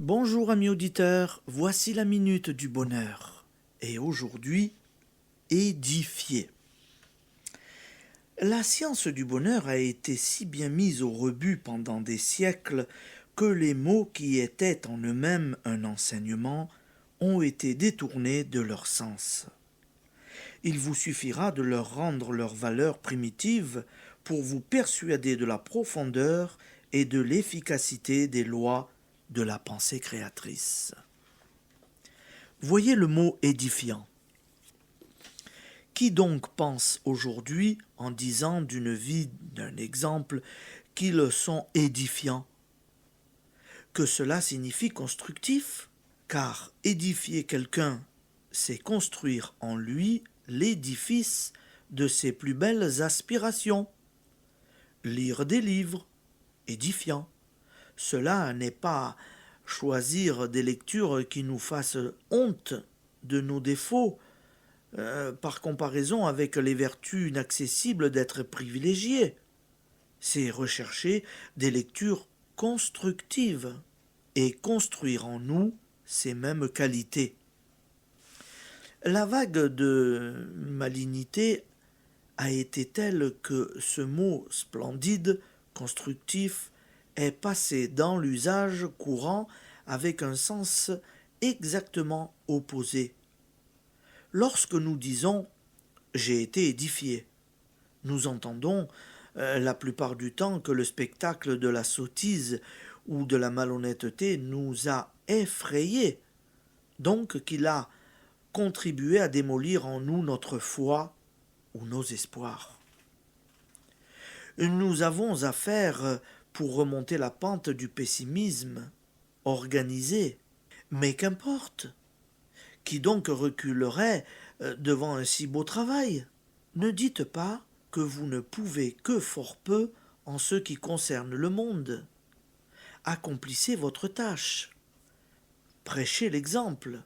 Bonjour amis auditeurs, voici la minute du bonheur. Et aujourd'hui, édifier. La science du bonheur a été si bien mise au rebut pendant des siècles que les mots qui étaient en eux-mêmes un enseignement ont été détournés de leur sens. Il vous suffira de leur rendre leur valeur primitive pour vous persuader de la profondeur et de l'efficacité des lois de la pensée créatrice. Voyez le mot édifiant. Qui donc pense aujourd'hui, en disant d'une vie, d'un exemple, qu'ils sont édifiants? Que cela signifie constructif, car édifier quelqu'un, c'est construire en lui l'édifice de ses plus belles aspirations. Lire des livres, édifiant. Cela n'est pas choisir des lectures qui nous fassent honte de nos défauts, par comparaison avec les vertus inaccessibles d'être privilégiés. C'est rechercher des lectures constructives et construire en nous ces mêmes qualités. La vague de malignité a été telle que ce mot splendide, constructif, est passé dans l'usage courant avec un sens exactement opposé. Lorsque nous disons « j'ai été édifié », nous entendons la plupart du temps que le spectacle de la sottise ou de la malhonnêteté nous a effrayés, donc qu'il a contribué à démolir en nous notre foi ou nos espoirs. Nous avons affaire, pour remonter la pente du pessimisme, organisé, mais qu'importe. Qui donc reculerait devant un si beau travail? Ne dites pas que vous ne pouvez que fort peu en ce qui concerne le monde. Accomplissez votre tâche. Prêchez l'exemple.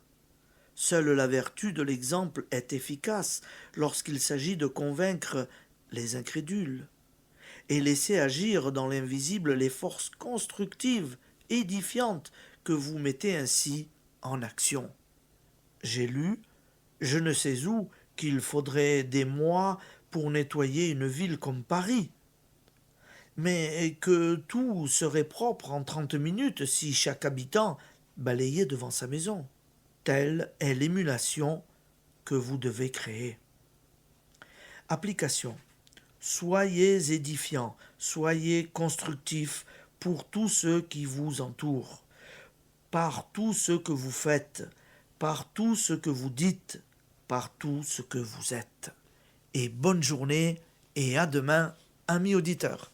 Seule la vertu de l'exemple est efficace lorsqu'il s'agit de convaincre les incrédules et laissez agir dans l'invisible les forces constructives, édifiantes que vous mettez ainsi en action. J'ai lu, je ne sais où, qu'il faudrait des mois pour nettoyer une ville comme Paris, mais que tout serait propre en 30 minutes si chaque habitant balayait devant sa maison. Telle est l'émulation que vous devez créer. Application. Soyez édifiants, soyez constructifs pour tous ceux qui vous entourent, par tout ce que vous faites, par tout ce que vous dites, par tout ce que vous êtes. Et bonne journée et à demain, amis auditeurs.